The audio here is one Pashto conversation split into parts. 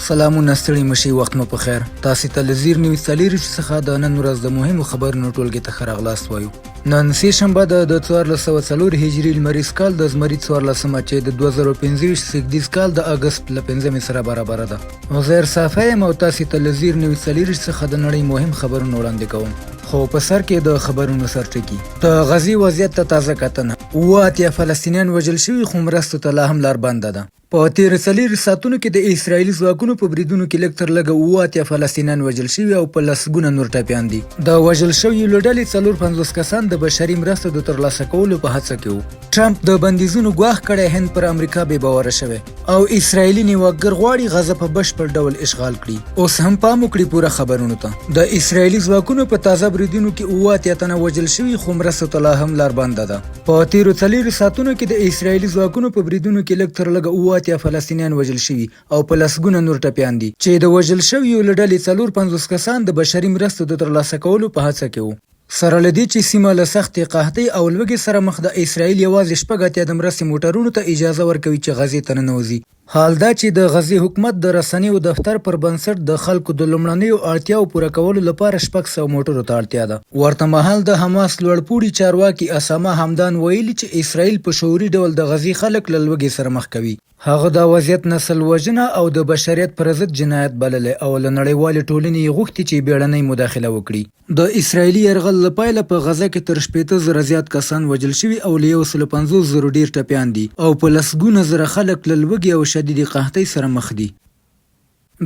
سلامونه ستړي مشي وخت مو په خیر. تاسو ته لزیر نیوز څلورش څخه د نن ورځ د مهمو خبرونو ټولګي ته ښه راغلاست وایو. نن سه شنبه د 1404 هجري لمریز کال د زمري 14 چې د 2015 سګدیز کال د اگست ل 15 سره برابر ده. وزیر صافی مو تاسو ته لزیر نیوز څلورش څخه د نړۍ مهم خبرونه وړاندې کوم. خو په سر کې د خبرونو سرټکی د غزي وضعیت ته تازه کتنه واتیا فلسطینیان وژل شوي خو مرستو ته لا هم لار بنده ده. په تیر څلور ساعتونو کې د اسرایلی ځواکونو په بریدونو کې لږ تر لږه واتیا فلسطینیان وژل شوي او په لسګونه نور ټپیان دي. د وژل شویو له ډلې 450 کسان د بشري مرستو د ترلاسه کولو په هڅه کې وو. ټرمپ د بندیزونو ګواښ کړی هند پر امریکا بې باوره شوی او اسرایلی نیوکګر غواړي غزه په بشپړ ډول اشغال کړي. اوس هم پام وکړي پوره خبرونو ته. د اسرایلی ځواکونو په تازه بریدونو کې واتیا تنه وژل شوي خو مرستو ته لا هم لار بنده ده. په تیرو څلور ساعتونو کې د اسرایلی ځواکونو په بریدونو کې لږ تر لږه واتیا فلسطینیان وژل شوي او په لسګونه نور ټپیان دي چې د وژل شویو له ډلې 450 کسان د بشري مرستو د ترلاسه کولو په هڅه کې وو. سره له دې چې سیمه له سختې قحطۍ او لوږې سره مخ ده، اسرایل یوازې شپږ اتیا د مرستې موټرونو ته اجازه ورکوي چې غزې ته ننوځي. حال دا چې د غزې حکومت د رسنیو دفتر پر بنسټ د خلکو د لومړنیو اړتیاو پوره کولو لپاره 600 موټرو ته اړتیا ده. ورته مهال د حماس لوړپوړي چارواکي اسامه همدان ویلي چې اسرایل په شعوري ډول د غزې خلک له لوږې سره مخ کوي. هغه دا وضعیت نسل وژنه او د بشریت پر ضد جنایت بللی او له نړیوالې ټولنې غوښتي چې بیړنۍ مداخله وکړي. د اسرایلی یرغل له پیله په غزه کې تر 80,000 زیات کسان وژل شوي او له 150,000 ډیر ټپیان دي او په لسګونه زره خلک له لوږې او شدیدې قحطۍ سره مخ دي.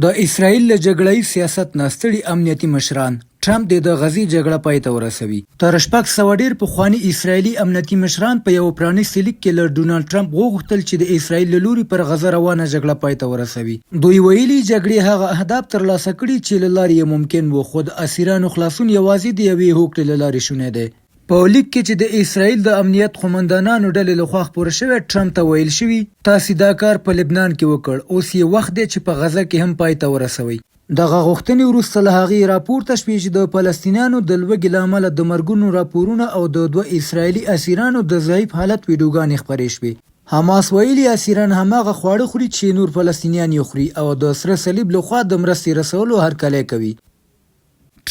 د اسرایل له جګړه‌یي سیاست نه ستړي امنیتي مشران ټرمپ د غزې جګړه پای ته ورسوي. تر 600 ډیر پخواني اسرایلی امنیتي مشران په یو پرانیستي لیک کې له ډونالډ ټرمپ وغوښتل چې د اسرایل له لوري پر غزه روانه جګړه پای ته ورسوي. دوی ویلي جګړې هغه اهداف ترلاسه کړي چې له لارې یې ممکن و، خو د اسیرانو خلاصون یوازې د یوې هوکړې له لارې شونی دی. په لیک کې چې د اسرایل د امنیت قومندانانو ډلې لخوا خپور شوی، ټرمپ ته ویل شوي تاسو دا کار په لبنان کې وکړ، اوس یې وخت دی چې په غزه کې هم پای ته ورسوي. دغه غوښتنې وروسته له هغې راپورته شوې چې د فلسطینیانو د لوږې له امله د مرګونو راپورونه او د 2 اسرایلي اسیرانو د ضعیف حالت ویډیوګانې خپرې شوې. حماس ویلي اسیران هماغه خواړه خوري چې نور فلسطینیان یې خوري او د سره صلیب لخوا د مرستې رسولو هرکلی کوي.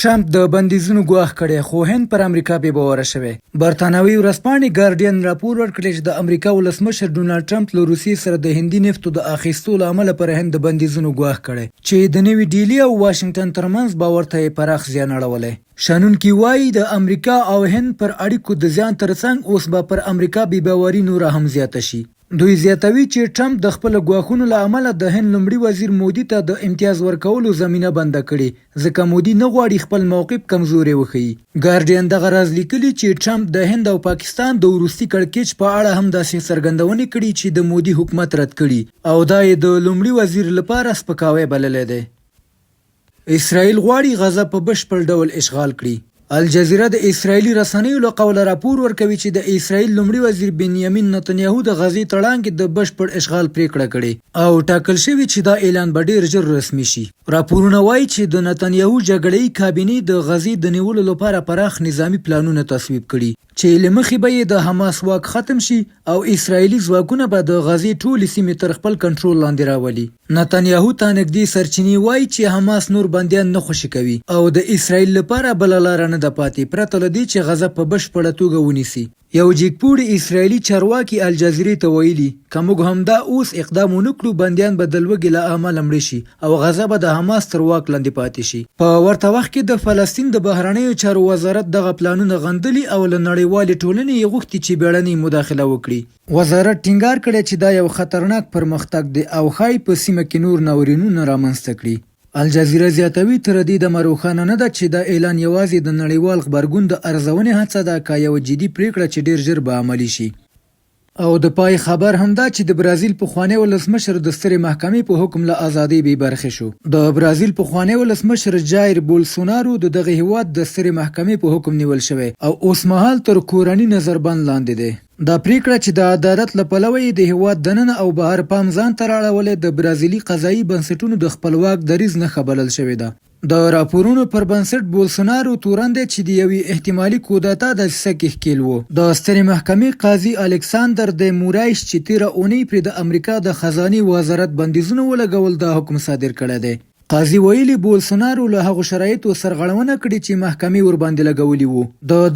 ټرمپ د بندیزونو ګواښ کړی خو هند پر امریکا بې باوره شوی. برتانوي ورځپاڼې ګارډین راپور ورکړی چې د امریکا ولسمشر ډونالډ ټرمپ له روسیې سره د هندي نفتو د اخیستو له امله پر هند د بندیزونو ګواښ کړی چې د نوي ډیلي او واشنګټن ترمنځ باور ته یې پراخ زیان اړولی. شنونکي وایي د امریکا او هند پر اړیکو د زیان ترڅنګ اوس به پر امریکا بې باوري نوره هم زیاته شي. دوی زیاتوي چې ټرمپ د خپل ګواښونو له امله د هند لومړي وزیر مودي ته د امتیاز ورکولو زمینه بنده کړي، ځکه مودي نه غواړي خپل موقف کمزوری وښيي. ګارډین دغه راز لیکلي چې ټرمپ د هند او پاکستان د وروستي کړکېچ په اړه هم داسې څرګندونې کړي چې د مودي حکومت رد کړي او دا یې د لومړي وزیر لپاره سپکاوی بللی دی. اسرایل غواړي غزه په بشپړ ډول اشغال کړي. الجزیره د اسرایلی رسنیو له قوله راپور ورکوي چې د اسرایل لومړي وزیر بنیامین نتنیاهو د غزې تړانګې د بشپړ اشغال پریکړه کړې او ټاکل شوي چې دا اعلان به ډیر ژر رسمي شي. راپورونه وایي چې د نتنیاهو جګړه‌یي کابینې د غزې د نیولو لپاره پراخ نظامی پلانونه تصویب کړي چې له مخې به یې د حماس واک ختم شي او اسرایلی ځواکونه به د غزې ټولې سیمې تر خپل کنټرول لاندې راولي. نتنیاهو ته نږدې سرچینې وایي چې حماس نور بندیان نه خوشي کوي او د اسرایل لپاره بله لاره نه ده پاتې پرته له دې چې غزه په بشپړه توګه ونیسي. یو جګپوړي اسرایلی چارواکي الجزیرې ته ویلي که موږ همدا اوس اقدام ونه کړو بندیان به د لوږې له امله مړه شي او غزه به د حماس تر واک لاندې پاتې شي. په ورته وخت کې د فلسطین د بهرنیو چارو وزارت دغه پلانونه غندلي او له نړیوالې ټولنې یې غوښتي چې بیړنۍ مداخله وکړي. وزارت ټینګار کړی چې دا یو خطرناک پرمختګ دی او ښایي په سیمه کې نور ناورینونه رامنځته کړي. الجزیره زیاتوي تر دې د روښانه نه ده چې دا اعلان یوازې د نړیوال غبرګون د ارزونې هڅه ده که یو جدي پریکړه چې ډیر ژر به عملي شي. او د پای خبر هم دا چې د برازیل پخوانی ولسمشر د سترې محکمې په حکم له ازادۍ بې برخې شو. د برازیل پخوانی ولسمشر جایر بولسونارو د دغه هیواد د سترې محکمې په حکم نیول شوی او اوس مهال تر کورني نظربند لاندې دی. دا پریکړه چې د عدالت له پلوه یې د هیواد دننه او بهر پام ځان ته راړولی د برازیلي قضایي بنسټونو د خپلواک دریځ نښه بلل شوې ده. د راپورونو پر بنسټ بولسونارو تورن دی چې د یوې احتمالي کودتا دسیسه کې ښکېل و. د سترې محکمې قاضي الکساندر د مورایش چې تېره اونۍ پرې د امریکا د خزانې وزارت بندیزونه ولګول دا حکم صادر کړی دی. قاضي ویلي بولسونارو له هغو شرایطو سرغړونه کړې چې محکمې ورباندې لګولي وو.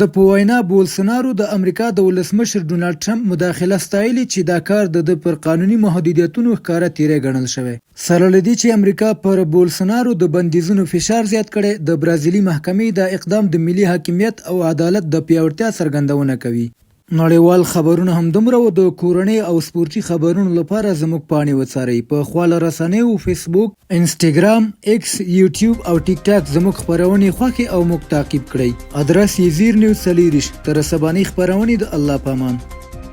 د په وینا بولسونارو د امریکا د ولسمشر ډونالډ ټرمپ مداخله ستایلې چې دا کار د پر قانوني محدودیتونو ښکاره تیری ګڼل شوی. سره له دې چې امریکا پر بولسونارو د بندیزونو فشار زیات کړی، د برازیلي محکمې دا اقدام د ملي حاکمیت او عدالت د پیاوړتیا څرګندونه کوي. نړیوال خبرونه هم دومره و. د کورنۍ او سپورتي خبرونو لپاره زموږ پاڼې وڅارئ. په خواله رسنیو فیسبوک، انسټاګرام، ایکس، یوټیوب او ټیک ټاک زموږ خبرونې خوښې او موږ تعقیب کړئ. ادرس یې زیر نیوز 40. تر سبانۍ خبرونې د الله پامان.